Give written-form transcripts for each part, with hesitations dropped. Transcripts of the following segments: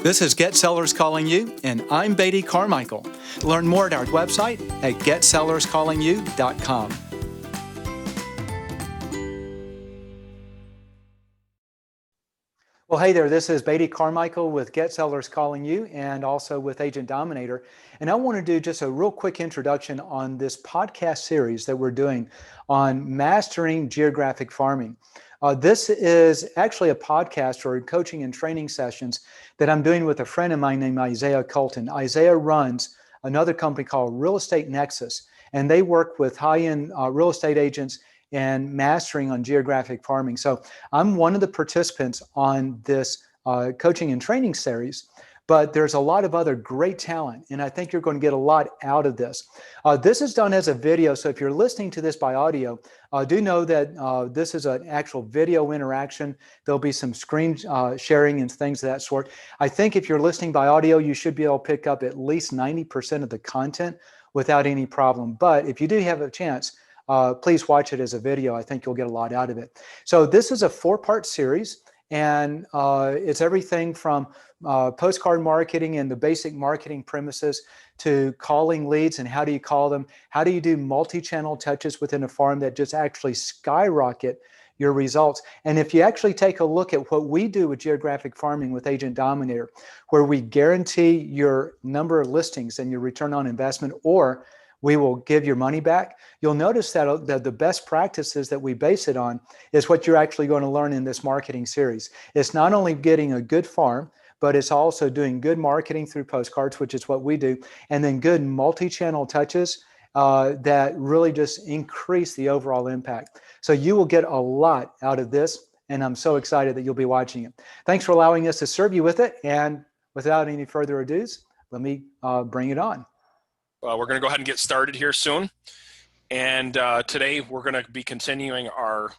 This is Get Sellers Calling You, and I'm Beatty Carmichael. Learn more at our website at getsellerscallingyou.com. Well, hey there, this is Beatty Carmichael with Get Sellers Calling You and also with Agent Dominator. And I want to do just a real quick introduction on this podcast series that we're doing on mastering geographic farming. This is actually a podcast or coaching and training sessions that I'm doing with a friend of mine named Isaiah Colton. Isaiah runs another company called Real Estate Nexus, and they work with high-end real estate agents and mastering on geographic farming. So I'm one of the participants on this coaching and training series, but there's a lot of other great talent, and I think you're going to get a lot out of this. This is done as a video, so if you're listening to this by audio, do know that this is an actual video interaction. There'll be some screen sharing and things of that sort. I think if you're listening by audio, you should be able to pick up at least 90% of the content without any problem. But if you do have a chance, please watch it as a video. I think you'll get a lot out of it. So this is a 4-part series, and it's everything from postcard marketing and the basic marketing premises to calling leads and how do you call them, how do you do multi-channel touches within a farm that just actually skyrocket your results. And if you actually take a look at what we do with geographic farming with Agent Dominator, where we guarantee your number of listings and your return on investment, or we will give your money back, you'll notice that the best practices that we base it on is what you're actually going to learn in this marketing series. It's not only getting a good farm, but it's also doing good marketing through postcards, which is what we do, and then good multi-channel touches that really just increase the overall impact. So you will get a lot out of this, and I'm so excited that you'll be watching it. Thanks for allowing us to serve you with it, and without any further ado, let me bring it on. We're going to go ahead and get started here soon. And today we're going to be continuing our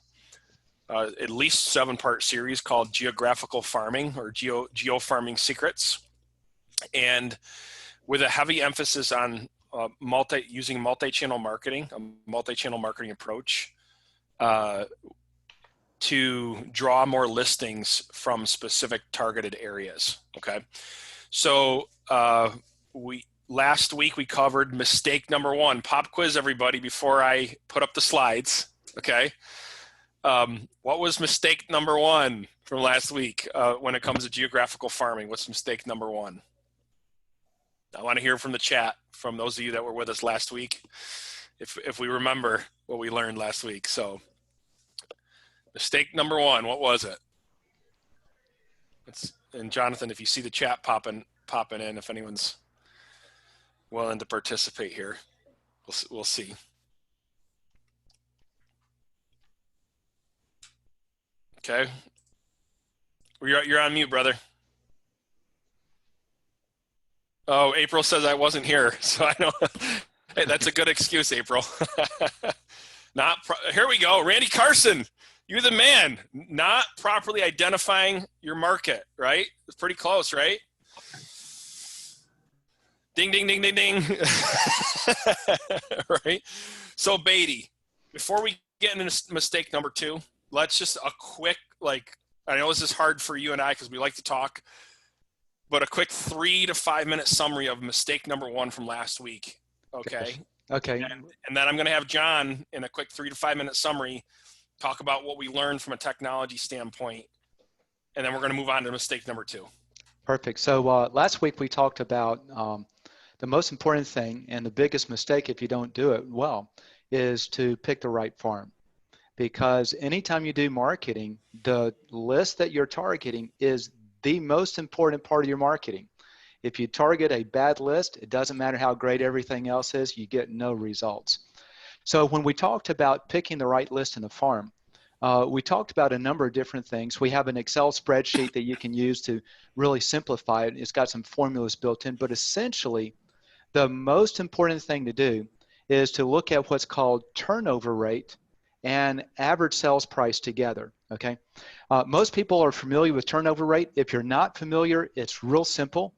at least 7-part series called Geographical Farming, or Geo Farming Secrets. And with a heavy emphasis on using multi-channel marketing, a multi-channel marketing approach to draw more listings from specific targeted areas. Okay. So last week we covered mistake number 1. Pop quiz, everybody, before I put up the slides. Okay. What was mistake number 1 from last week when it comes to geographical farming? What's mistake number 1? I want to hear from the chat, from those of you that were with us last week, if we remember what we learned last week. So mistake number 1, what was it? And Jonathan, if you see the chat popping in, if anyone's willing to participate here, we'll see. Okay, you're on mute, brother. Oh, April says I wasn't here, so I know. Hey, that's a good excuse, April. Here we go, Randy Carson. You're the man. Not properly identifying your market, right? It's pretty close, right? Ding, ding, ding, ding, ding. Right? So Beatty, before we get into mistake number 2, let's just a quick, I know this is hard for you and I because we like to talk, but a quick 3 to 5 minute summary of mistake number 1 from last week. Okay. Okay. And then I'm going to have John in a quick 3 to 5 minute summary talk about what we learned from a technology standpoint. And then we're going to move on to mistake number 2. Perfect. So last week we talked about the most important thing and the biggest mistake if you don't do it well is to pick the right farm. Because anytime you do marketing, the list that you're targeting is the most important part of your marketing. If you target a bad list, it doesn't matter how great everything else is, you get no results. So when we talked about picking the right list in the farm, we talked about a number of different things. We have an Excel spreadsheet that you can use to really simplify it. It's got some formulas built in, but essentially the most important thing to do is to look at what's called turnover rate and average sales price together, okay? Most people are familiar with turnover rate. If you're not familiar, it's real simple.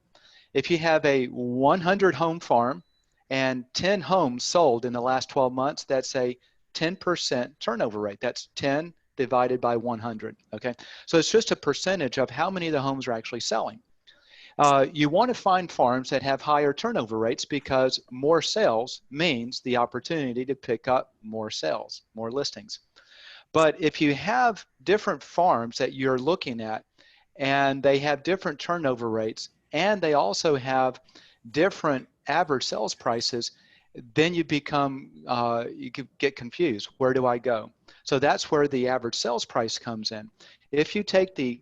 If you have a 100 home farm and 10 homes sold in the last 12 months, that's a 10% turnover rate. That's 10 divided by 100, okay? So it's just a percentage of how many of the homes are actually selling. You want to find farms that have higher turnover rates because more sales means the opportunity to pick up more sales, more listings. But if you have different farms that you're looking at and they have different turnover rates and they also have different average sales prices, then you could get confused. Where do I go? So that's where the average sales price comes in. If you take the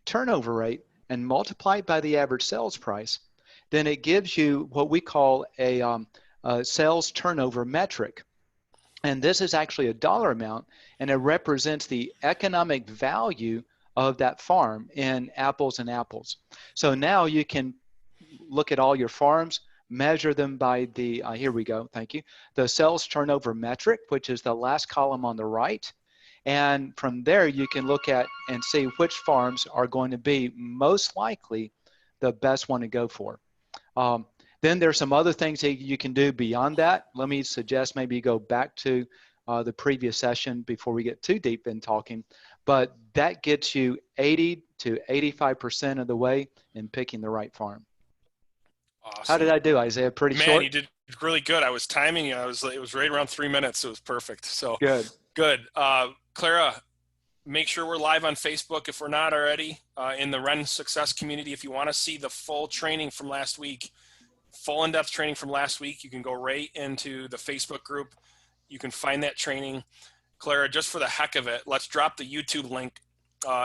turnover rate and multiply it by the average sales price, then it gives you what we call a sales turnover metric. And this is actually a dollar amount, and it represents the economic value of that farm in apples and apples. So now you can look at all your farms, measure them by the, here we go, thank you, the sales turnover metric, which is the last column on the right. And from there, you can look at and see which farms are going to be most likely the best one to go for. Then there's some other things that you can do beyond that. Let me suggest maybe you go back to the previous session before we get too deep in talking. But that gets you 80 to 85% of the way in picking the right farm. Awesome. How did I do, Isaiah? Pretty short? Man, you did really good. I was timing you. It was right around 3 minutes. It was perfect. So good. Clara, make sure we're live on Facebook if we're not already, in the Ren Success community. If you want to see the full training from last week, full in-depth training from last week, you can go right into the Facebook group. You can find that training. Clara, just for the heck of it, let's drop the YouTube link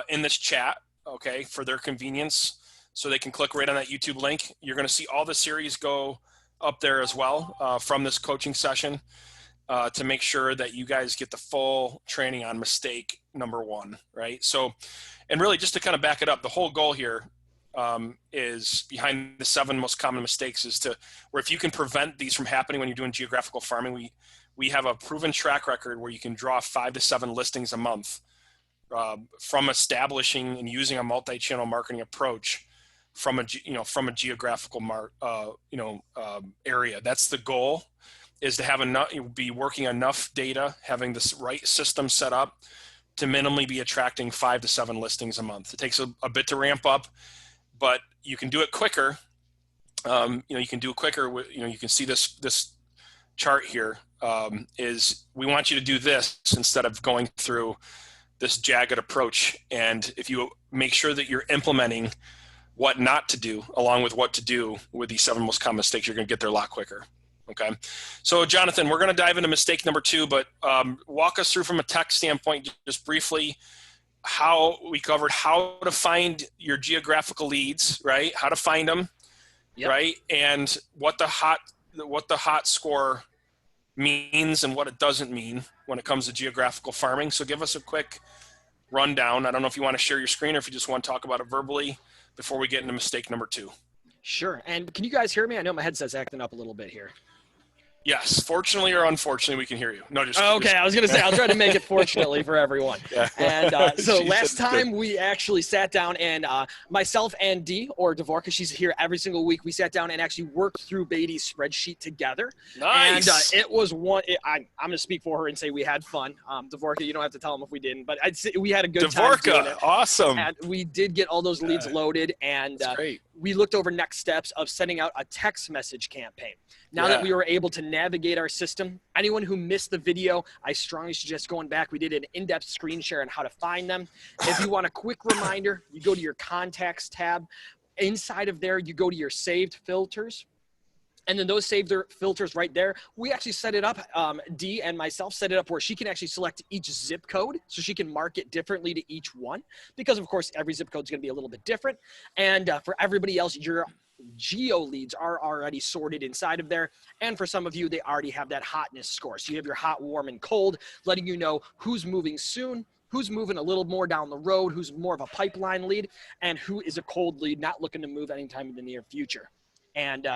in this chat, okay, for their convenience, so they can click right on that YouTube link. You're going to see all the series go up there as well from this coaching session to make sure that you guys get the full training on mistake number 1, right? So, and really just to kind of back it up, the whole goal here is behind the 7 most common mistakes is to, where if you can prevent these from happening when you're doing geographical farming, we have a proven track record where you can draw 5 to 7 listings a month from establishing and using a multi-channel marketing approach from a geographical area. That's the goal, is to have enough, be working enough data, having this right system set up to minimally be attracting 5 to 7 listings a month. It takes a bit to ramp up, but you can do it quicker. You can do it quicker. You can see this chart here is we want you to do this instead of going through this jagged approach. And if you make sure that you're implementing what not to do along with what to do with these 7 most common mistakes, you're going to get there a lot quicker. Okay. So Jonathan, we're going to dive into mistake number 2, but walk us through from a tech standpoint, just briefly, how we covered how to find your geographical leads, right? How to find them, yep. Right? And what the hot score means and what it doesn't mean when it comes to geographical farming. So give us a quick rundown. I don't know if you want to share your screen or if you just want to talk about it verbally before we get into mistake number 2. Sure. And can you guys hear me? I know my headset's acting up a little bit here. Yes, fortunately or unfortunately, we can hear you. No, just okay. I was going to say I'll try to make it fortunately for everyone. Yeah. And so last time we actually sat down and myself and Dee, or Dvorka, she's here every single week. We sat down and actually worked through Beatty's spreadsheet together. Nice. And it was one. I'm going to speak for her and say we had fun. Dvorka, you don't have to tell them if we didn't, but I'd say we had a good time doing it. Awesome. And we did get all those leads loaded, and we looked over next steps of sending out a text message campaign. Now that we were able to navigate our system, anyone who missed the video, I strongly suggest going back. We did an in-depth screen share on how to find them. If you want a quick reminder, you go to your contacts tab. Inside of there, you go to your saved filters. And then those saved filters right there, we actually set it up, Dee and myself set it up where she can actually select each zip code, so she can mark it differently to each one, because of course every zip code is going to be a little bit different. And for everybody else, your geo leads are already sorted inside of there. And for some of you, they already have that hotness score. So you have your hot, warm, and cold, letting you know who's moving soon, who's moving a little more down the road, who's more of a pipeline lead, and who is a cold lead, not looking to move anytime in the near future. And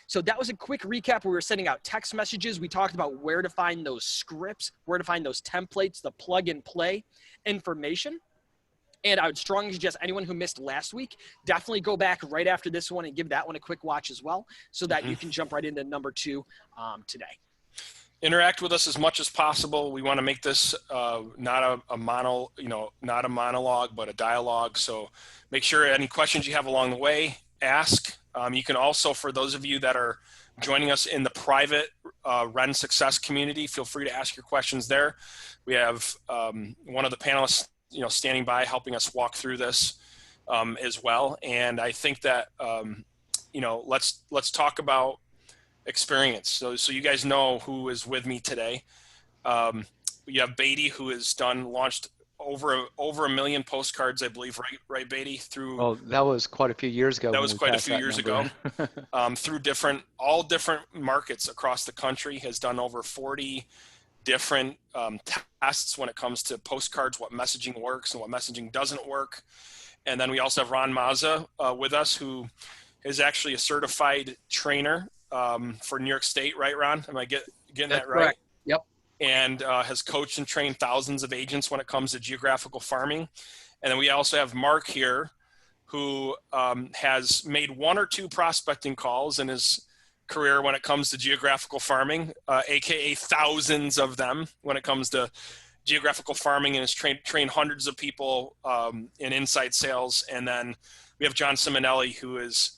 so that was a quick recap where we were sending out text messages. We talked about where to find those scripts, where to find those templates, the plug and play information. And I would strongly suggest anyone who missed last week, definitely go back right after this one and give that one a quick watch as well, so that you can jump right into number 2 today. Interact with us as much as possible. We want to make this not a monologue, but a dialogue. So make sure any questions you have along the way, ask. You can also, for those of you that are joining us in the private Ren Success community, feel free to ask your questions there. We have one of the panelists, standing by helping us walk through this as well. And I think that let's talk about experience. So you guys know who is with me today. You have Beatty, who has launched over 1 million postcards, I believe, right, Beatty? Oh, that was quite a few years ago. That was quite a few years ago. Through all different markets across the country, has done over 40 different tests when it comes to postcards, what messaging works and what messaging doesn't work. And then we also have Ron Mazza with us, who is actually a certified trainer for New York State, right, Ron? Am I getting that right? Correct. Yep. And has coached and trained thousands of agents when it comes to geographical farming. And then we also have Mark here, who has made 1 or 2 prospecting calls in his career when it comes to geographical farming, aka thousands of them when it comes to geographical farming, and has trained hundreds of people in inside sales. And then we have John Simonelli, who is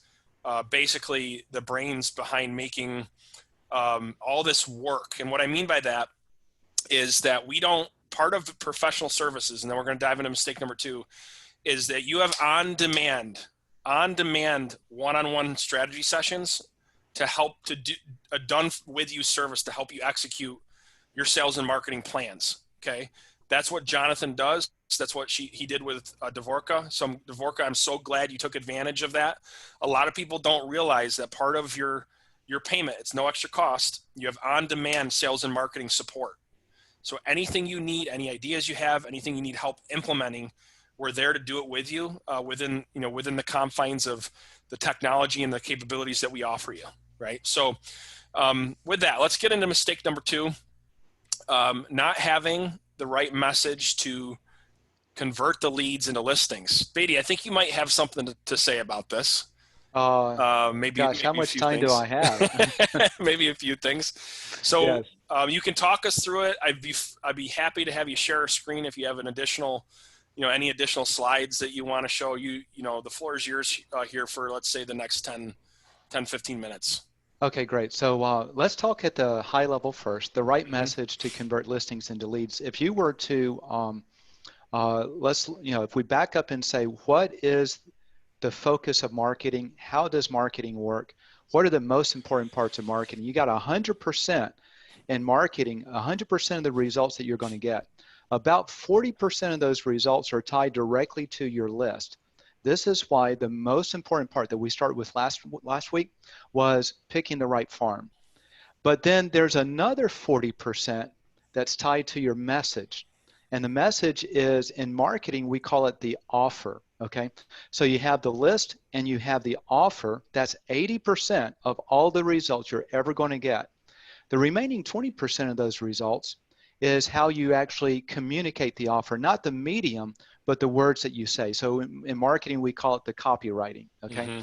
basically the brains behind making all this work. And what I mean by that is that part of professional services, and then we're going to dive into mistake number 2, is that you have on-demand one-on-one strategy sessions to help to do a done-with-you service to help you execute your sales and marketing plans, okay? That's what Jonathan does. That's what he did with Dvorka. So Dvorka, I'm so glad you took advantage of that. A lot of people don't realize that part of your payment, it's no extra cost. You have on-demand sales and marketing support. So anything you need, any ideas you have, anything you need help implementing, we're there to do it with you within the confines of the technology and the capabilities that we offer you, right? So with that, let's get into mistake number 2, not having the right message to convert the leads into listings. Beatty, I think you might have something to say about this. Maybe how much time do I have? Maybe a few things. So yes. You can talk us through it. I'd be happy to have you share a screen if you have an additional, any additional slides that you want to show. The floor is yours here for, let's say, the next 10, 15 minutes. Okay, great. So let's talk at the high level first, the right message to convert listings into leads. If you were to, if we back up and say, what is the focus of marketing? How does marketing work? What are the most important parts of marketing? You got 100% in marketing, 100% of the results that you're going to get. About 40% of those results are tied directly to your list. This is why the most important part that we started with last week was picking the right farm. But then there's another 40% that's tied to your message. And the message is, in marketing, we call it the offer, okay? So you have the list and you have the offer. That's 80% of all the results you're ever going to get. The remaining 20% of those results is how you actually communicate the offer, not the medium, but the words that you say. So in marketing, we call it the copywriting, okay? Mm-hmm.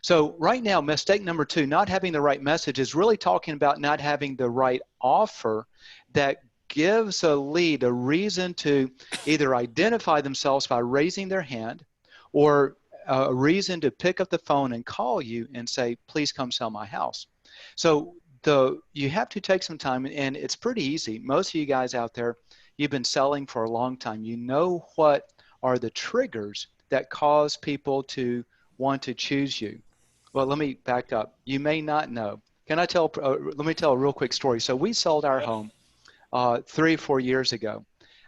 So right now, mistake number 2, not having the right message, is really talking about not having the right offer that gives a lead a reason to either identify themselves by raising their hand, or a reason to pick up the phone and call you and say, please come sell my house. So you have to take some time, and it's pretty easy. Most of you guys out there, you've been selling for a long time. You know what are the triggers that cause people to want to choose you. Well, let me back up. You may not know. Let me tell a real quick story. So we sold our home 3 or 4 years ago.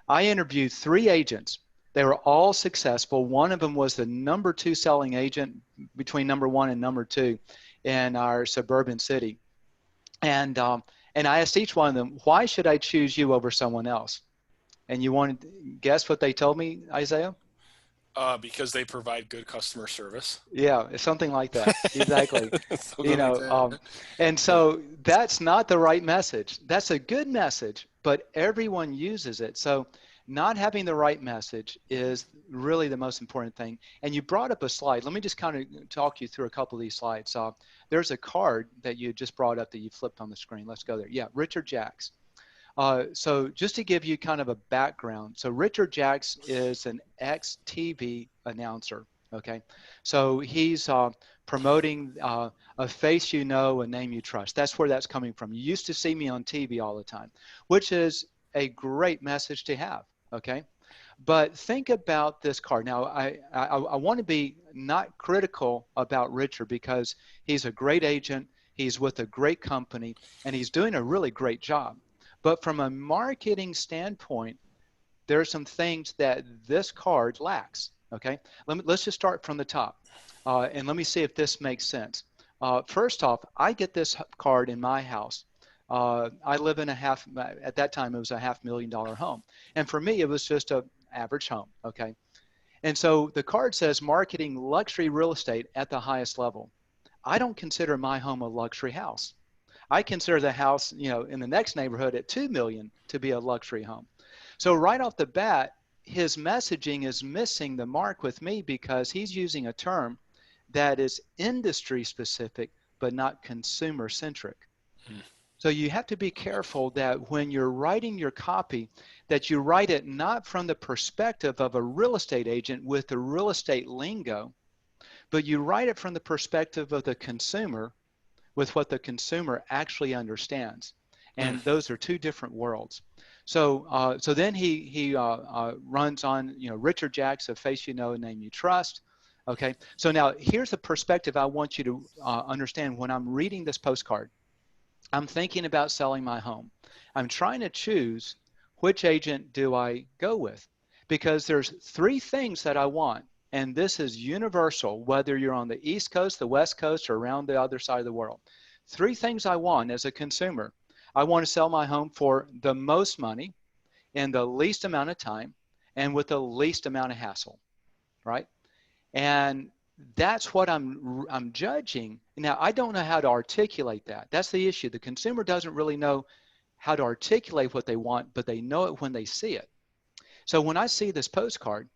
I interviewed 3 agents. They were all successful. One of them was the number 2 selling agent between number 1 and number 2 in our suburban city. And I asked each one of them, why should I choose you over someone else? And you want to guess what they told me, Isaiah? Because they provide good customer service. Yeah, something like that. Exactly. And so that's not the right message. That's a good message, but everyone uses it. So not having the right message is really the most important thing. And you brought up a slide. Let me just kind of talk you through a couple of these slides. There's a card that you just brought up that you flipped on the screen. Let's go there. Yeah, Richard Jacks. So just to give you kind of a background, so Richard Jacks is an ex-TV announcer, okay? So he's promoting a face you know, a name you trust. That's where that's coming from. You used to see me on TV all the time, which is a great message to have, okay? But think about this card. Now, I want to be not critical about Richard because he's a great agent, he's with a great company, and he's doing a really great job. But from a marketing standpoint, there are some things that this card lacks, okay? Let's just start from the top, and let me see if this makes sense. First off, I get this card in my house. I live in at that time, it was a $500,000 home. And for me, it was just a average home, okay? And so the card says marketing luxury real estate at the highest level. I don't consider my home a luxury house. I consider the house, in the next neighborhood at $2 million to be a luxury home. So right off the bat, his messaging is missing the mark with me because he's using a term that is industry specific, but not consumer centric. So you have to be careful that when you're writing your copy, that you write it not from the perspective of a real estate agent with the real estate lingo, but you write it from the perspective of the consumer with what the consumer actually understands. And those are two different worlds. So then he runs on, Richard Jacks, a face you know, a name you trust. Okay, so now here's the perspective I want you to understand when I'm reading this postcard. I'm thinking about selling my home. I'm trying to choose which agent do I go with, because there's three things that I want, and this is universal, whether you're on the East Coast, the West Coast, or around the other side of the world. Three things I want as a consumer. I want to sell my home for the most money in the least amount of time and with the least amount of hassle, right? And that's what I'm judging. Now, I don't know how to articulate that. That's the issue. The consumer doesn't really know how to articulate what they want, but they know it when they see it. So when I see this postcard,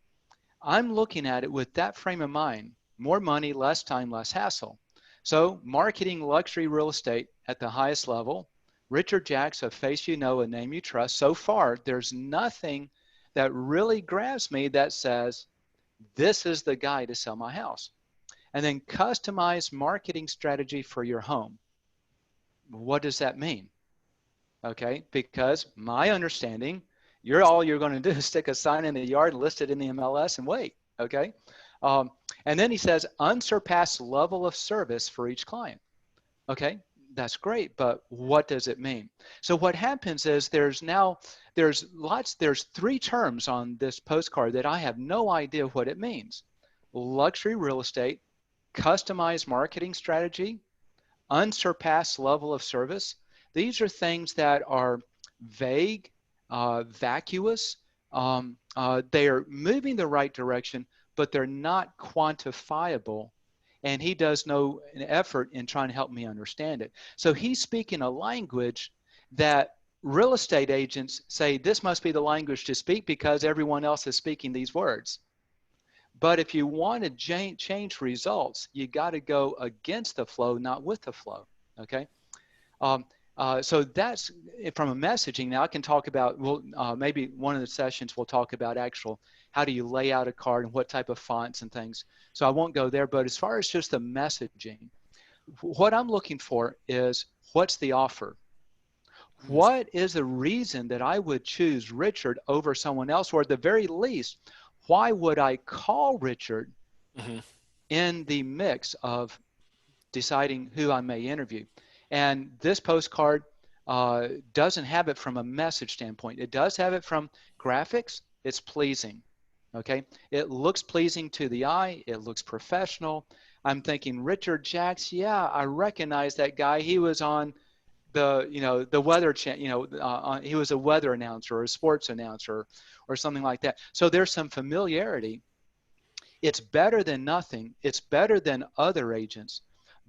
I'm looking at it with that frame of mind: more money, less time, less hassle. So marketing luxury real estate at the highest level. Richard Jacks, a face you know, a name you trust. So far, there's nothing that really grabs me that says, this is the guy to sell my house. And then customize marketing strategy for your home. What does that mean? Okay, because my understanding, all you're going to do is stick a sign in the yard and list it in the MLS and wait, okay? And then he says, unsurpassed level of service for each client. Okay, that's great, but what does it mean? So what happens is there's three terms on this postcard that I have no idea what it means. Luxury real estate, customized marketing strategy, unsurpassed level of service. These are things that are vague, vacuous. They are moving the right direction, but they're not quantifiable. And he does no effort in trying to help me understand it. So he's speaking a language that real estate agents say this must be the language to speak because everyone else is speaking these words. But if you want to change results, you got to go against the flow, not with the flow. Okay. So that's from a messaging. Now I can talk about, maybe one of the sessions we'll talk about how do you lay out a card and what type of fonts and things. So I won't go there, but as far as just the messaging, what I'm looking for is, what's the offer? What is the reason that I would choose Richard over someone else? Or at the very least, why would I call Richard in the mix of deciding who I may interview? And this postcard doesn't have it from a message standpoint. It does have it from graphics. It's pleasing. Okay, it looks pleasing to the eye. It looks professional. I'm thinking Richard Jacks. Yeah, I recognize that guy. He was on the weather channel. He was a weather announcer or a sports announcer or something like that. So there's some familiarity. It's better than nothing. It's better than other agents.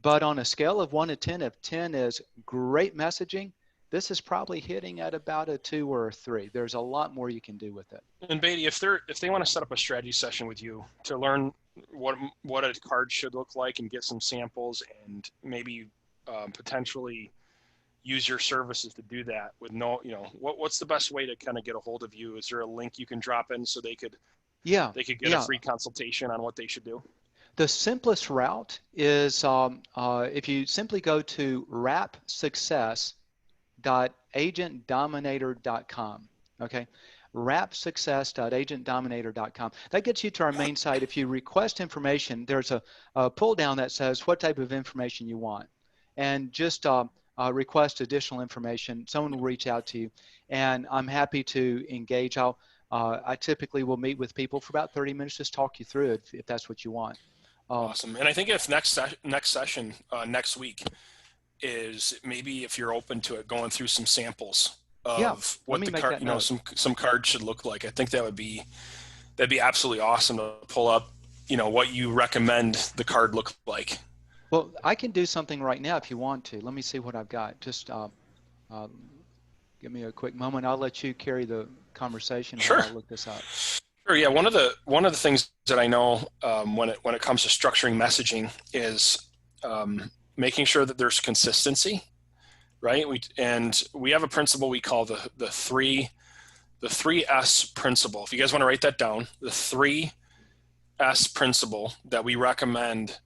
But on a scale of 1 to 10, if 10 is great messaging, this is probably hitting at about a 2 or a 3. There's a lot more you can do with it. And Beatty, if they want to set up a strategy session with you to learn what a card should look like and get some samples and maybe potentially use your services to do that with what's the best way to kind of get a hold of you? Is there a link you can drop in so they could get a free consultation on what they should do? The simplest route is if you simply go to rapsuccess.agentdominator.com. Okay, rapsuccess.agentdominator.com. That gets you to our main site. If you request information, there's a pull down that says what type of information you want, and just request additional information. Someone will reach out to you, and I'm happy to engage. I typically will meet with people for about 30 minutes, just talk you through it if that's what you want. Awesome. And I think if next session next week is maybe if you're open to it, going through some samples of what the card, some cards should look like. I think that'd be absolutely awesome to pull up, what you recommend the card look like. Well, I can do something right now if you want to. Let me see what I've got. Just give me a quick moment. I'll let you carry the conversation. Sure. While I look this up. Sure. Yeah. One of the things that I know when it comes to structuring messaging is making sure that there's consistency, right? We have a principle we call the 3S principle. If you guys want to write that down, the 3S principle that we recommend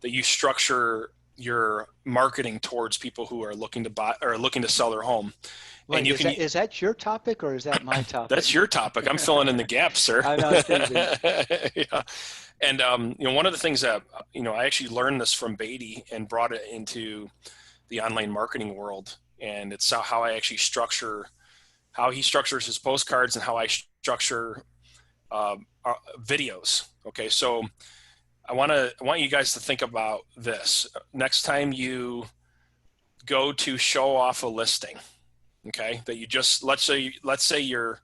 that you structure your marketing towards people who are looking to buy or looking to sell their home. Wait, and is that your topic or is that my topic? That's your topic. I'm filling in the gaps, sir. I know, it's easy. Yeah. And one of the things that I actually learned this from Beatty and brought it into the online marketing world, and it's how I actually how he structures his postcards and how I structure videos. Okay, so I want you guys to think about this next time you go to show off a listing. Okay, that you just let's say you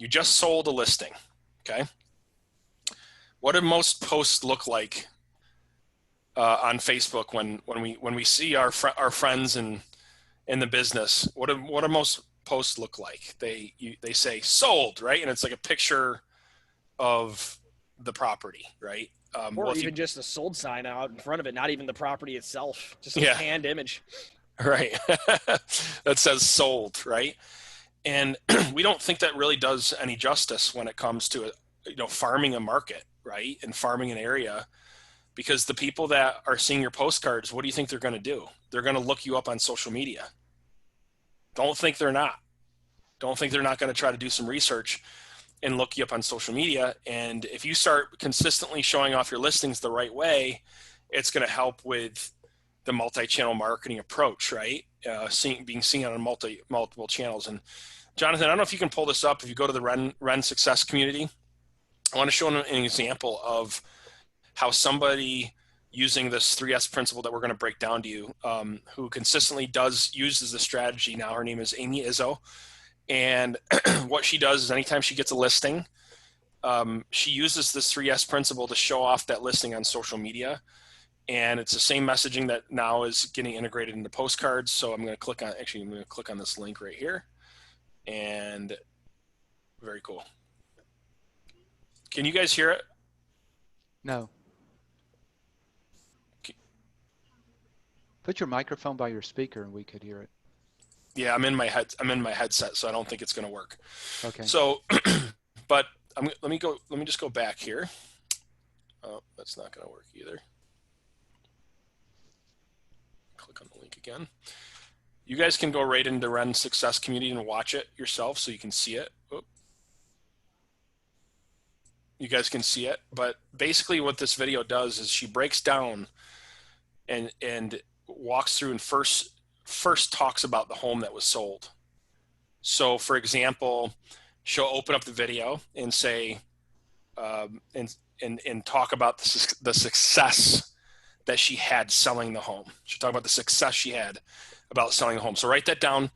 just sold a listing. Okay, what do most posts look like on Facebook when we see our friends in the business? What do most posts look like? They say sold, right? And it's like a picture of the property, right? Or even just a sold sign out in front of it, not even the property itself, just a scanned image. Right. That says sold, right? And we don't think that really does any justice when it comes to farming a market, right? And farming an area, because the people that are seeing your postcards, what do you think they're going to do? They're going to look you up on social media. Don't think they're not going to try to do some research and look you up on social media. And if you start consistently showing off your listings the right way, it's going to help with the multi-channel marketing approach, right? Being seen on multiple channels. And Jonathan, I don't know if you can pull this up. If you go to the Ren Success community, I want to show an example of how somebody using this 3S principle that we're going to break down to you, who consistently uses the strategy. Now her name is Amy Izzo. And what she does is anytime she gets a listing, she uses this 3S principle to show off that listing on social media. And it's the same messaging that now is getting integrated into postcards. So I'm going to click on this link right here. And very cool. Can you guys hear it? No. Put your microphone by your speaker and we could hear it. Yeah, I'm in my headset, so I don't think it's going to work. Okay. So, but let me just go back here. Oh, that's not going to work either. Click on the link again. You guys can go right into Ren Success Community and watch it yourself so you can see it. Oop. You guys can see it, but basically what this video does is she breaks down and walks through and first talks about the home that was sold. So for example, she'll open up the video and say, and talk about the success that she had selling the home. She'll talk about the success she had about selling the home. So write that down.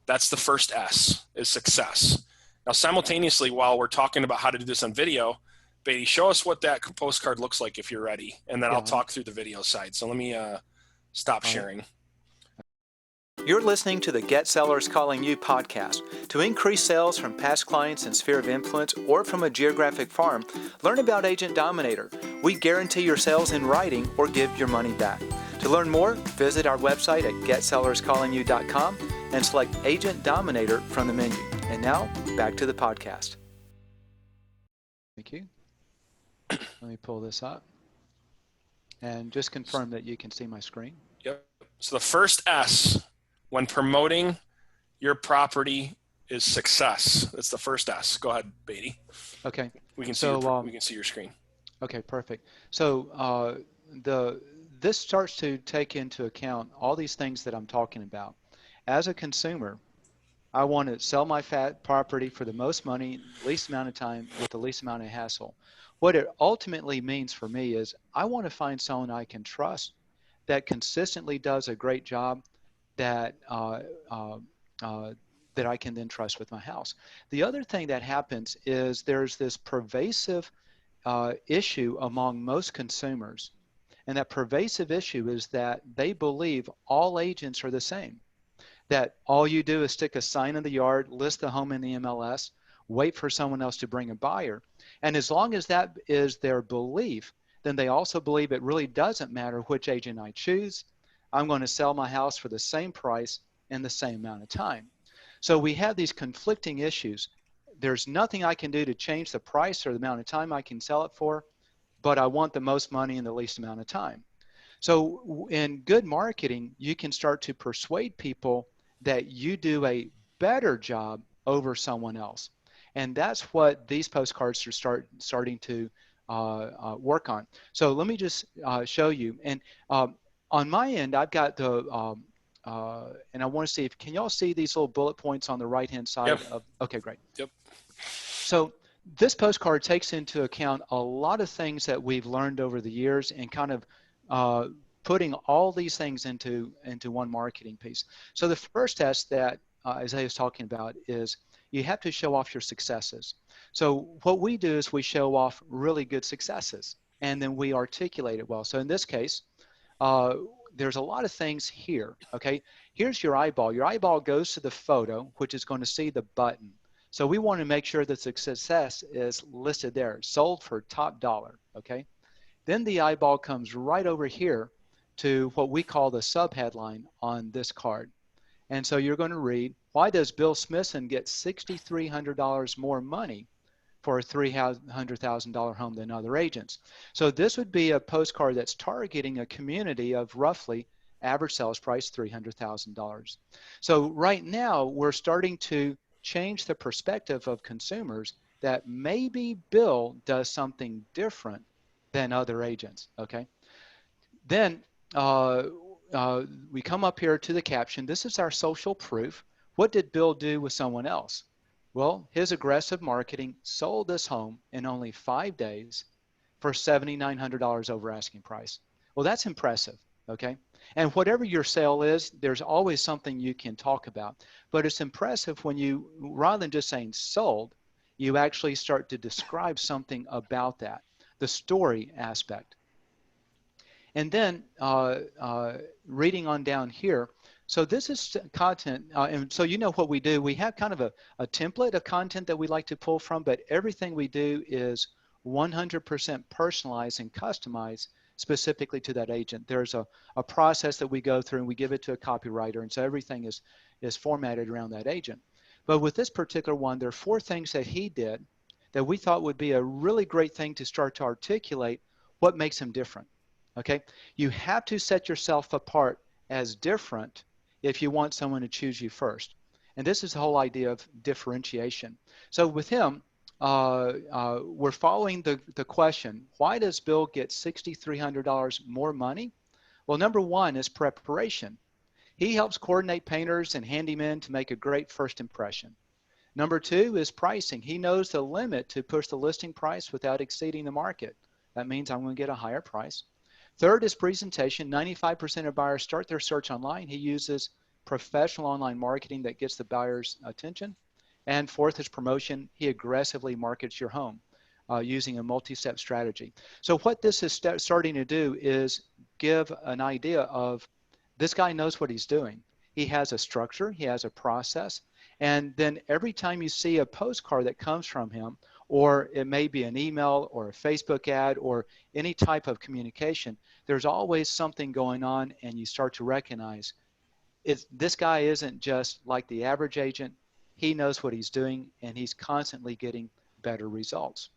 That's the first S, is success. Now, simultaneously, while we're talking about how to do this on video, Beatty, show us what that postcard looks like if you're ready, and then I'll talk through the video side. So let me stop sharing. You're listening to the Get Sellers Calling You podcast. To increase sales from past clients and sphere of influence or from a geographic farm, learn about Agent Dominator. We guarantee your sales in writing or give your money back. To learn more, visit our website at getsellerscallingyou.com and select Agent Dominator from the menu. And now, back to the podcast. Thank you. Let me pull this up. And just confirm that you can see my screen. Yep. So the first S when promoting your property is success. That's the first S. Go ahead, Beatty. Okay. We can see we can see your screen. Okay, perfect. So this starts to take into account all these things that I'm talking about. As a consumer, I want to sell my property for the most money, least amount of time, with the least amount of hassle. What it ultimately means for me is I want to find someone I can trust that consistently does a great job, that that I can then trust with my house. The other thing that happens is there's this pervasive issue among most consumers, and that pervasive issue is that they believe all agents are the same, that all you do is stick a sign in the yard, list the home in the MLS, wait for someone else to bring a buyer. And as long as that is their belief, then they also believe it really doesn't matter which agent I choose. I'm going to sell my house for the same price in the same amount of time. So we have these conflicting issues. There's nothing I can do to change the price or the amount of time I can sell it for, but I want the most money in the least amount of time. So in good marketing, you can start to persuade people that you do a better job over someone else. And that's what these postcards are starting to work on. So let me just show you. And on my end, I've got the, and I want to see if, can y'all see these little bullet points on the right-hand side? Yep. Of? Okay, great. Yep. So this postcard takes into account a lot of things that we've learned over the years and kind of putting all these things into one marketing piece. So the first test that Isaiah is talking about is you have to show off your successes. So what we do is we show off really good successes, and then we articulate it well. So in this case, there's a lot of things here, okay? Here's your eyeball. Your eyeball goes to the photo, which is going to see the button. So we want to make sure that success is listed there, sold for top dollar, okay? Then the eyeball comes right over here to what we call the subheadline on this card. And so you're going to read, why does Bill Smithson get $6,300 more money for a $300,000 home than other agents? So this would be a postcard that's targeting a community of roughly average sales price $300,000. So right now we're starting to change the perspective of consumers that maybe Bill does something different than other agents, okay? Then we come up here to the caption. This is our social proof. What did Bill do with someone else? Well, his aggressive marketing sold this home in only 5 days for $7,900 over asking price. Well, that's impressive, okay? And whatever your sale is, there's always something you can talk about. But it's impressive when you, rather than just saying sold, you actually start to describe something about that, the story aspect. And then reading on down here, so this is content, and so you know what we do. We have kind of a template of content that we like to pull from, but everything we do is 100% personalized and customized specifically to that agent. There's a process that we go through and we give it to a copywriter, and so everything is formatted around that agent. But with this particular one, there are 4 things that he did that we thought would be a really great thing to start to articulate what makes him different. Okay, you have to set yourself apart as different if you want someone to choose you first. And this is the whole idea of differentiation. So with him, we're following the question, why does Bill get $6,300 more money? Well, number one is preparation. He helps coordinate painters and handymen to make a great first impression. Number 2 is pricing. He knows the limit to push the listing price without exceeding the market. That means I'm going to get a higher price. Third is presentation. 95% of buyers start their search online. He uses professional online marketing that gets the buyer's attention. And fourth is promotion. He aggressively markets your home using a multi-step strategy. So what this is starting to do is give an idea of this guy knows what he's doing. He has a structure. He has a process. And then every time you see a postcard that comes from him, or it may be an email or a Facebook ad or any type of communication, there's always something going on, and you start to recognize this guy isn't just like the average agent. He knows what he's doing, and he's constantly getting better results.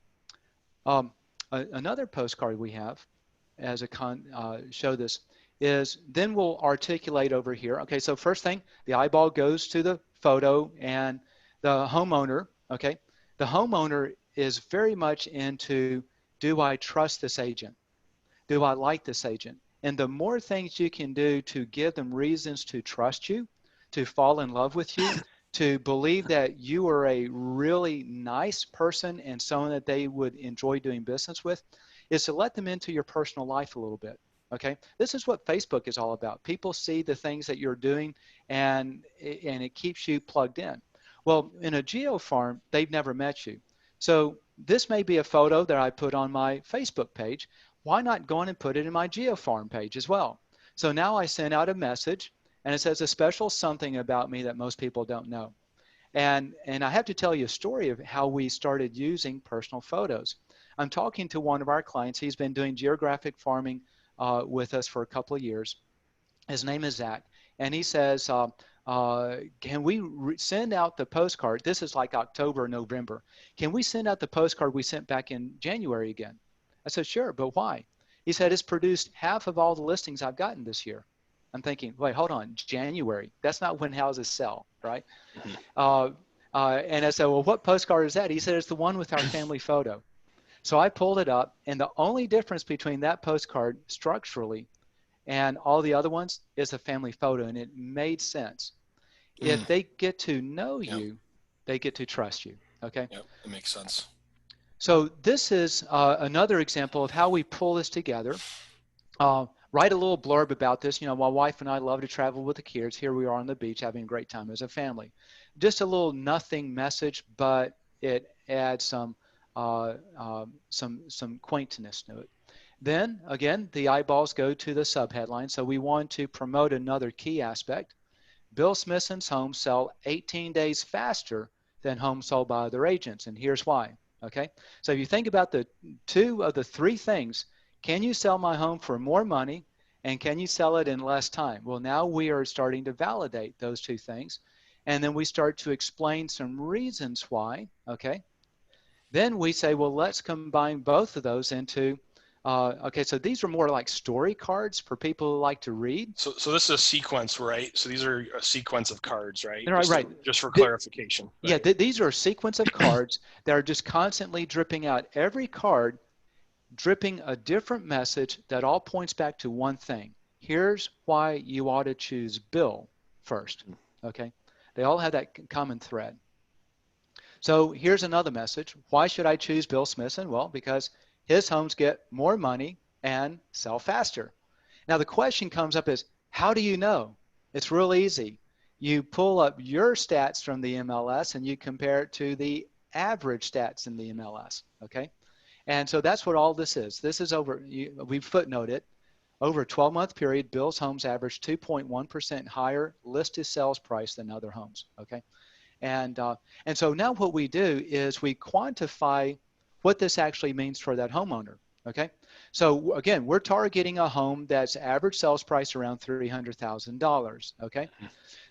Another postcard we have as a show this, is then we'll articulate over here. Okay, so first thing, the eyeball goes to the photo and the homeowner, okay, the homeowner is very much into, do I trust this agent? Do I like this agent? And the more things you can do to give them reasons to trust you, to fall in love with you, to believe that you are a really nice person and someone that they would enjoy doing business with, is to let them into your personal life a little bit. Okay, this is what Facebook is all about. People see the things that you're doing, and it keeps you plugged in. Well, in a geo farm, they've never met you. So this may be a photo that I put on my Facebook page. Why not go on and put it in my geo farm page as well? So now I send out a message, and it says a special something about me that most people don't know. And I have to tell you a story of how we started using personal photos. I'm talking to one of our clients. He's been doing geographic farming with us for a couple of years. His name is Zach, and he says, can we send out the postcard? This is like October, November. Can we send out the postcard we sent back in January again? I said, sure, but why? He said, it's produced half of all the listings I've gotten this year. I'm thinking, wait, hold on, January. That's not when houses sell, right? And I said, well, what postcard is that? He said, it's the one with our family photo. So I pulled it up, and the only difference between that postcard structurally and all the other ones is a family photo, and it made sense. If they get to know you, they get to trust you, okay? Yep, that makes sense. So this is another example of how we pull this together. Write a little blurb about this. You know, my wife and I love to travel with the kids. Here we are on the beach having a great time as a family. Just a little nothing message, but it adds some quaintness to it. Then again, the eyeballs go to the subheadline. So we want to promote another key aspect. Bill Smithson's homes sell 18 days faster than homes sold by other agents, and here's why. Okay, so if you think about the two of the three things, can you sell my home for more money, and can you sell it in less time? Well, now we are starting to validate those two things, and then we start to explain some reasons why. Okay, then we say, well, let's combine both of those into okay, so these are more like story cards for people who like to read. So this is a sequence, right? So these are a sequence of cards, right? Just for the, clarification. Right? Yeah, these are a sequence of cards that are just constantly dripping out. Every card dripping a different message that all points back to one thing. Here's why you ought to choose Bill first, okay? They all have that common thread. So here's another message. Why should I choose Bill Smithson? Well, because his homes get more money and sell faster. Now the question comes up is, how do you know? It's real easy. You pull up your stats from the MLS and you compare it to the average stats in the MLS, okay? And so that's what all this is. This is we footnote it. Over a 12-month period, Bill's homes averaged 2.1% higher listed sales price than other homes, okay? And so now what we do is we quantify what this actually means for that homeowner, okay? So again, we're targeting a home that's average sales price around $300,000, okay?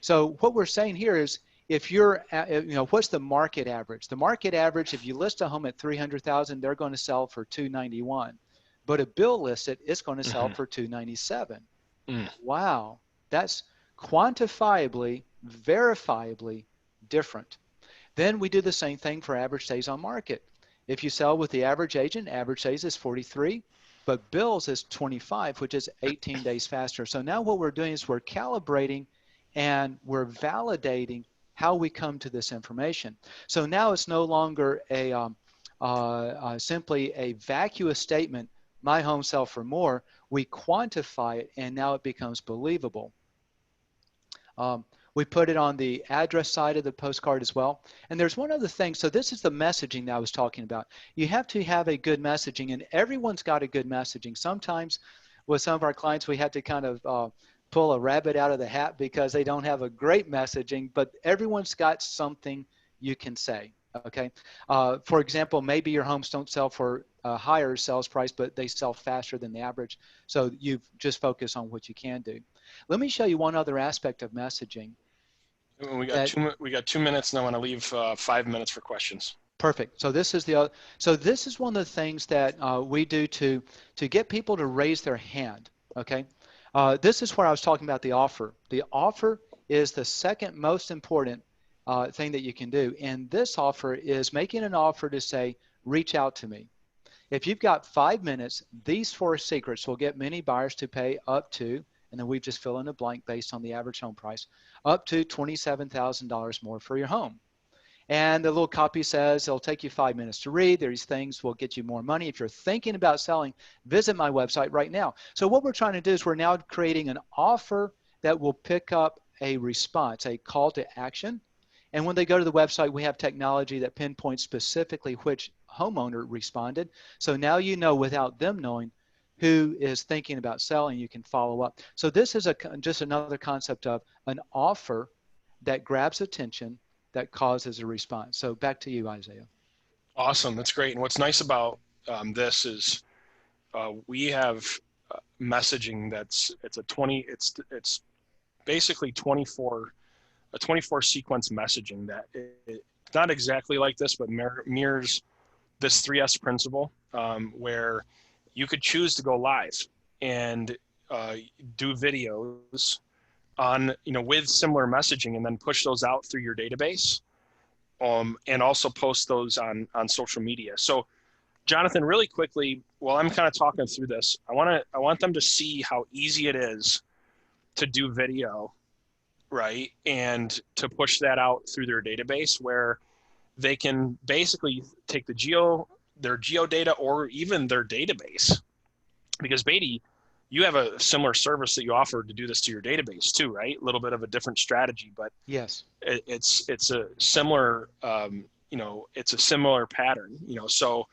So what we're saying here is, if you're, what's the market average? The market average, if you list a home at $300,000, they're going to sell for $291. But a Bill listed, it's going to sell for $297. Wow, that's quantifiably, verifiably different. Then we do the same thing for average days on market. If you sell with the average agent, average days is 43, but Bill's is 25, which is 18 days faster. So now what we're doing is we're calibrating and we're validating how we come to this information. So now it's no longer simply a vacuous statement, my home sell for more. We quantify it, and now it becomes believable. We put it on the address side of the postcard as well. And there's one other thing. So this is the messaging that I was talking about. You have to have a good messaging, and everyone's got a good messaging. Sometimes with some of our clients, we had to kind of pull a rabbit out of the hat because they don't have a great messaging, but everyone's got something you can say, okay? For example, maybe your homes don't sell for a higher sales price, but they sell faster than the average. So you just focus on what you can do. Let me show you one other aspect of messaging. We got 2 minutes, and I want to leave 5 minutes for questions. Perfect. So this is this is one of the things that we do to get people to raise their hand. Okay. This is where I was talking about the offer. The offer is the second most important thing that you can do. And this offer is making an offer to say, reach out to me. If you've got 5 minutes, these 4 secrets will get many buyers to pay up to, and then we just fill in a blank based on the average home price, up to $27,000 more for your home. And the little copy says it'll take you 5 minutes to read. These things will get you more money. If you're thinking about selling, visit my website right now. So what we're trying to do is we're now creating an offer that will pick up a response, a call to action. And when they go to the website, we have technology that pinpoints specifically which homeowner responded. So now you know without them knowing who is thinking about selling, you can follow up. So this is just another concept of an offer that grabs attention, that causes a response. So back to you, Isaiah. Awesome. That's great. And what's nice about this is we have messaging it's basically a 24 sequence messaging that it's not exactly like this, but mirrors this 3S principle, where you could choose to go live and do videos on, with similar messaging, and then push those out through your database, and also post those on social media. So Jonathan, really quickly, while I'm kind of talking through this, I want them to see how easy it is to do video, right? And to push that out through their database, where they can basically take their geo data or even their database, because Beatty, you have a similar service that you offer to do this to your database too, right? A little bit of a different strategy, but yes, it's a similar, it's a similar pattern, so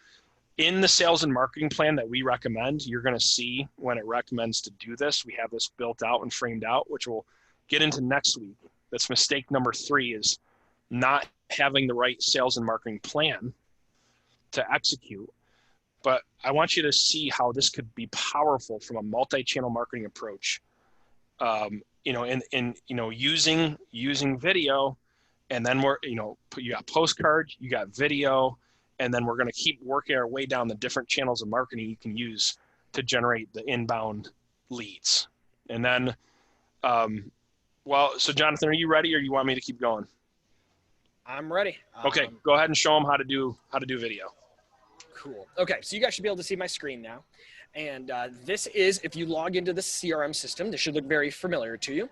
in the sales and marketing plan that we recommend, you're going to see when it recommends to do this, we have this built out and framed out, which we'll get into next week. That's mistake number 3, is not having the right sales and marketing plan to execute. But I want you to see how this could be powerful from a multi-channel marketing approach. Using video, and then you got postcards, you got video, and then we're going to keep working our way down the different channels of marketing you can use to generate the inbound leads. And then, so Jonathan, are you ready, or you want me to keep going? I'm ready. Okay, go ahead and show them how to do video. Cool. Okay, so you guys should be able to see my screen now. And this is, if you log into the CRM system, this should look very familiar to you.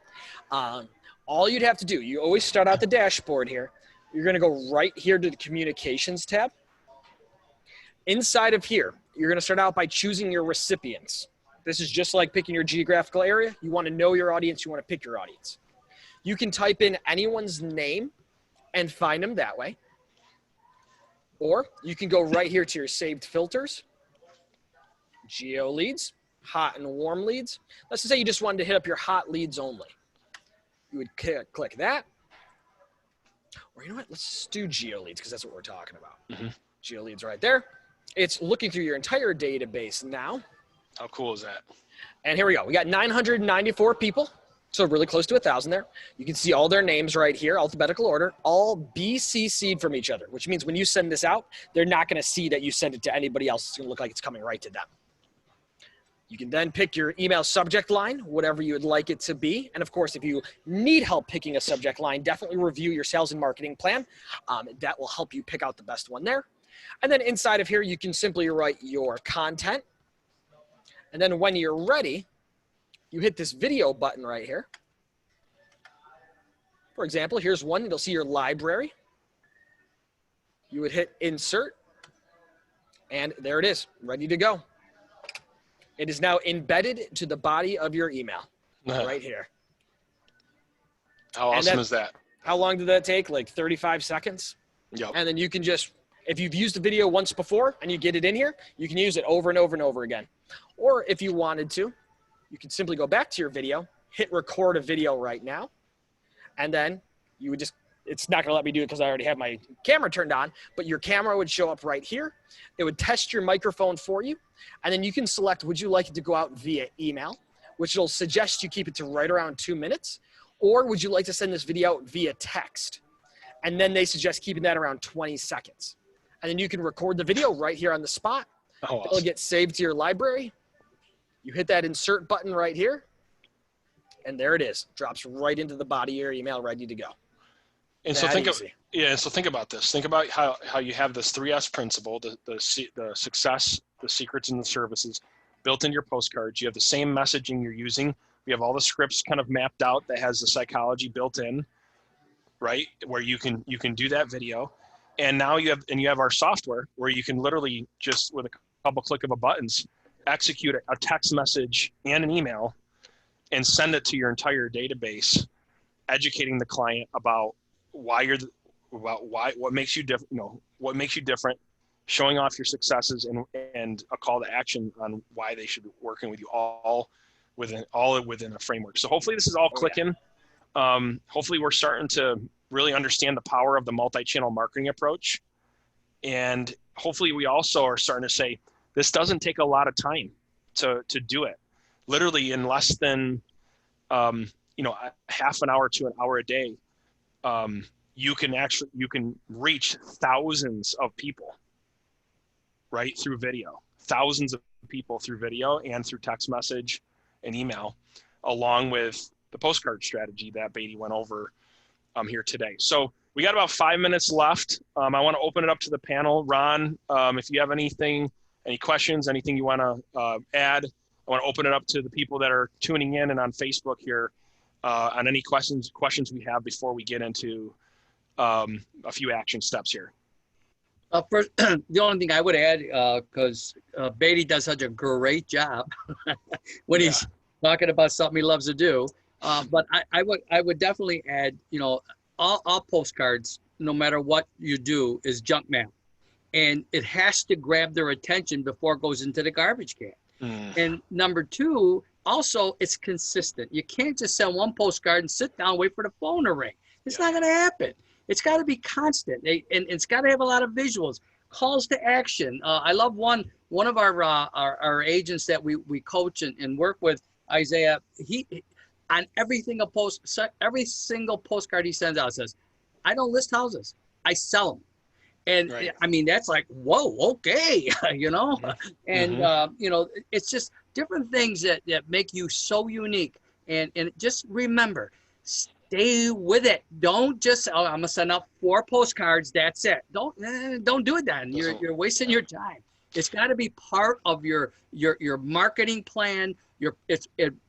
All you'd have to do, you always start out the dashboard here. You're going to go right here to the communications tab. Inside of here, you're going to start out by choosing your recipients. This is just like picking your geographical area. You want to know your audience. You want to pick your audience. You can type in anyone's name and find them that way. Or you can go right here to your saved filters, geo leads, hot and warm leads. Let's just say you just wanted to hit up your hot leads only. You would click that. Or you know what? Let's just do geo leads, because that's what we're talking about. Mm-hmm. Geo leads right there. It's looking through your entire database now. How cool is that? And here we go. We got 994 people. So really close to 1,000 there. You can see all their names right here, alphabetical order, all BCC'd from each other, which means when you send this out, they're not going to see that you sent it to anybody else. It's going to look like it's coming right to them. You can then pick your email subject line, whatever you would like it to be. And of course, if you need help picking a subject line, definitely review your sales and marketing plan. That will help you pick out the best one there. And then inside of here, you can simply write your content. And then when you're ready, you hit this video button right here. For example, here's one. You'll see your library. You would hit insert, and there it is, ready to go. It is now embedded to the body of your email right here. How awesome is that? How long did that take? Like 35 seconds? Yep. And then you can just, if you've used the video once before and you get it in here, you can use it over and over and over again. Or if you wanted to, you can simply go back to your video, hit record a video right now, and then you would just, it's not going to let me do it because I already have my camera turned on, but your camera would show up right here. It would test your microphone for you, and then you can select, would you like it to go out via email, which will suggest you keep it to right around 2 minutes, or would you like to send this video out via text? And then they suggest keeping that around 20 seconds. And then you can record the video right here on the spot. Oh, awesome. It'll get saved to your library. You hit that insert button right here, and there it is. Drops right into the body of your email, ready to go. And so think about this. Think about how you have this 3S principle, the success, the secrets, and the services built into your postcards. You have the same messaging you're using. We have all the scripts kind of mapped out that has the psychology built in, right? Where you can do that video. And now you have our software where you can literally just with a couple click of a buttons execute a text message and an email and send it to your entire database, educating the client about what makes you different, what makes you different, showing off your successes and a call to action on why they should be working with you all within a framework. So hopefully this is all clicking. Hopefully we're starting to really understand the power of the multi-channel marketing approach. And hopefully we also are starting to say, this doesn't take a lot of time to do it. Literally in less than, half an hour to an hour a day, you can reach thousands of people, right? Through video, thousands of people through video and through text message and email, along with the postcard strategy that Beatty went over here today. So we got about 5 minutes left. I want to open it up to the panel. Ron, if you have any questions, anything you want to add, I want to open it up to the people that are tuning in and on Facebook here on any questions we have before we get into a few action steps here. First, the only thing I would add, because Beatty does such a great job when he's talking about something he loves to do. But I would definitely add, all postcards, no matter what you do, is junk mail. And it has to grab their attention before it goes into the garbage can. And number two, also, it's consistent. You can't just send one postcard and sit down and wait for the phone to ring. It's not going to happen. It's got to be constant, and it's got to have a lot of visuals, calls to action. I love one of our agents that we coach and work with, Isaiah. He on every single postcard he sends out says, "I don't list houses, I sell them." And right. I mean, that's like, whoa, okay, and it's just different things that make you so unique. And just remember, stay with it. Don't just, I'm gonna send out 4 postcards. That's it. Don't do it then. You're wasting your time. It's got to be part of your marketing plan.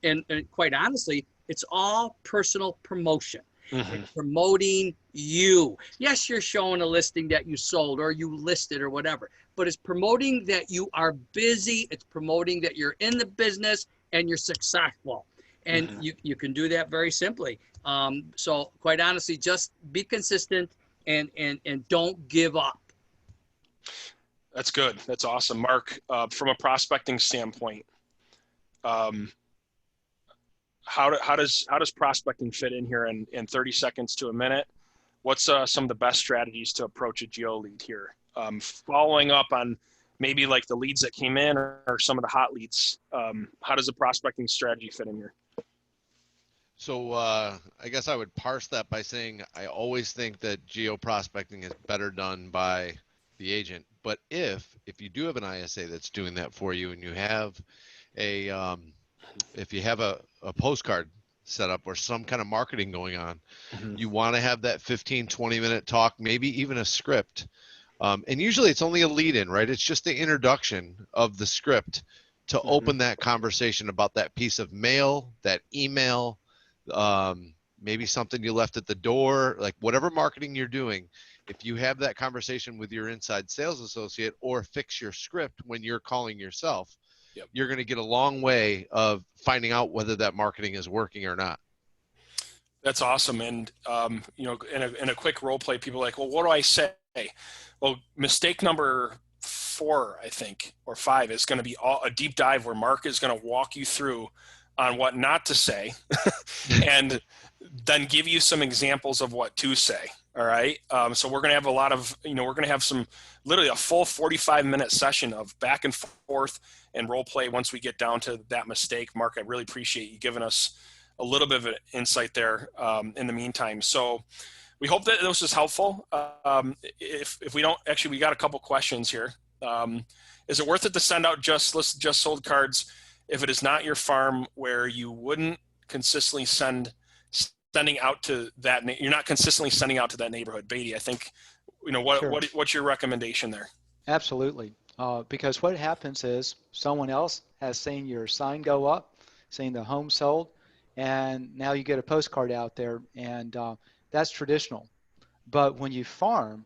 And quite honestly, it's all personal promotion. It's promoting you. Yes, you're showing a listing that you sold or you listed or whatever, but it's promoting that you are busy. It's promoting that you're in the business and you're successful. And you can do that very simply. So quite honestly, just be consistent and don't give up. That's good. That's awesome. Mark, from a prospecting standpoint, how does prospecting fit in here in 30 seconds to a minute? What's some of the best strategies to approach a geo lead here? Following up on maybe like the leads that came in or some of the hot leads, how does a prospecting strategy fit in here? So I guess I would parse that by saying I always think that geo prospecting is better done by the agent. But if you do have an ISA that's doing that for you, and you have if you have a postcard set up or some kind of marketing going on, you want to have that 15-20 minute talk, maybe even a script. And usually it's only a lead in, right? It's just the introduction of the script to open that conversation about that piece of mail, that email, maybe something you left at the door, like whatever marketing you're doing. If you have that conversation with your inside sales associate or fix your script when you're calling yourself, you're going to get a long way of finding out whether that marketing is working or not. That's awesome. And, in a quick role play, people are like, well, what do I say? Well, mistake number 4, I think, or 5 is going to be a deep dive where Mark is going to walk you through on what not to say and then give you some examples of what to say. All right. So we're going to have a lot of, we're going to have literally a full 45-minute session of back and forth and role play once we get down to that mistake. Mark, I really appreciate you giving us a little bit of an insight there in the meantime. So we hope that this was helpful. If we don't, actually, we got a couple questions here. Is it worth it to send out just sold cards if it is not your farm where you wouldn't consistently sending out to that? You're not consistently sending out to that neighborhood, Beatty. I think, Sure. what's your recommendation there? Absolutely. Because what happens is someone else has seen your sign go up, seen the home sold, and now you get a postcard out there, and that's traditional. But when you farm,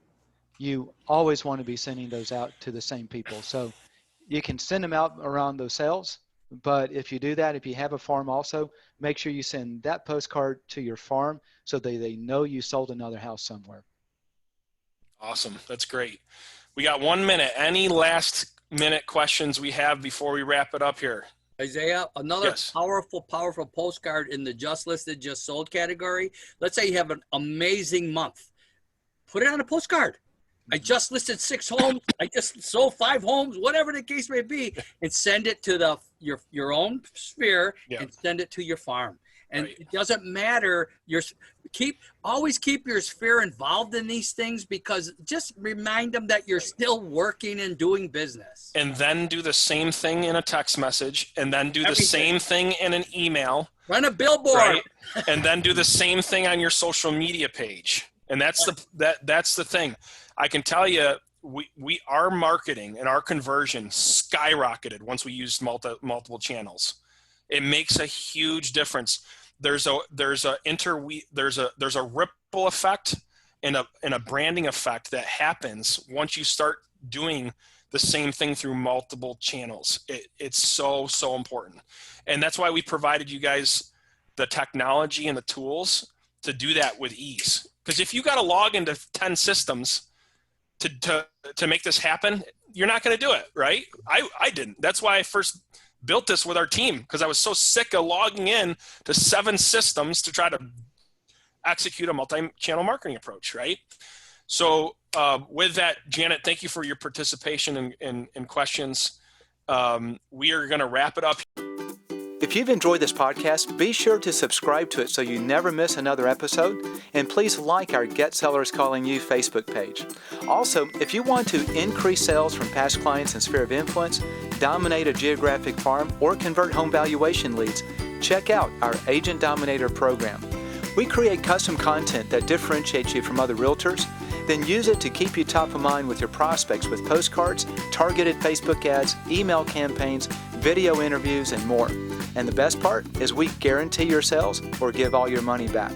you always want to be sending those out to the same people. So you can send them out around those sales, but if you do that, if you have a farm also, make sure you send that postcard to your farm so they know you sold another house somewhere. Awesome. That's great. We got 1 minute. Any last minute questions we have before we wrap it up here? Isaiah, another Yes. powerful postcard in the just listed, just sold category. Let's say you have an amazing month. Put it on a postcard. I just listed 6 homes. I just sold 5 homes, whatever the case may be, and send it to your own sphere and send it to your farm. And it doesn't matter. Always keep your sphere involved in these things, because just remind them that you're still working and doing business. And then do the same thing in a text message, and then do the same thing in an email. Run a billboard. Right? And then do the same thing on your social media page. And that's the thing. I can tell you, our marketing and our conversion skyrocketed once we used multiple channels. It makes a huge difference. There's a ripple effect and a branding effect that happens once you start doing the same thing through multiple channels. It's so important. And that's why we provided you guys the technology and the tools to do that with ease. Because if you got to log into 10 systems to make this happen, you're not going to do it, right? I didn't. That's why I first built this with our team, because I was so sick of logging in to 7 systems to try to execute a multi-channel marketing approach, right? So with that, Janet, thank you for your participation in questions. We are going to wrap it up. If you've enjoyed this podcast, be sure to subscribe to it so you never miss another episode. And please like our Get Sellers Calling You Facebook page. Also, if you want to increase sales from past clients and sphere of influence, dominate a geographic farm, or convert home valuation leads, check out our Agent Dominator program. We create custom content that differentiates you from other realtors, then use it to keep you top of mind with your prospects with postcards, targeted Facebook ads, email campaigns, video interviews, and more. And the best part is we guarantee your sales or give all your money back.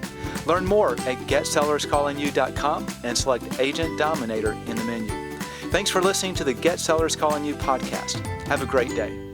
Learn more at GetSellersCallingYou.com and select Agent Dominator in the menu. Thanks for listening to the Get Sellers Calling You podcast. Have a great day.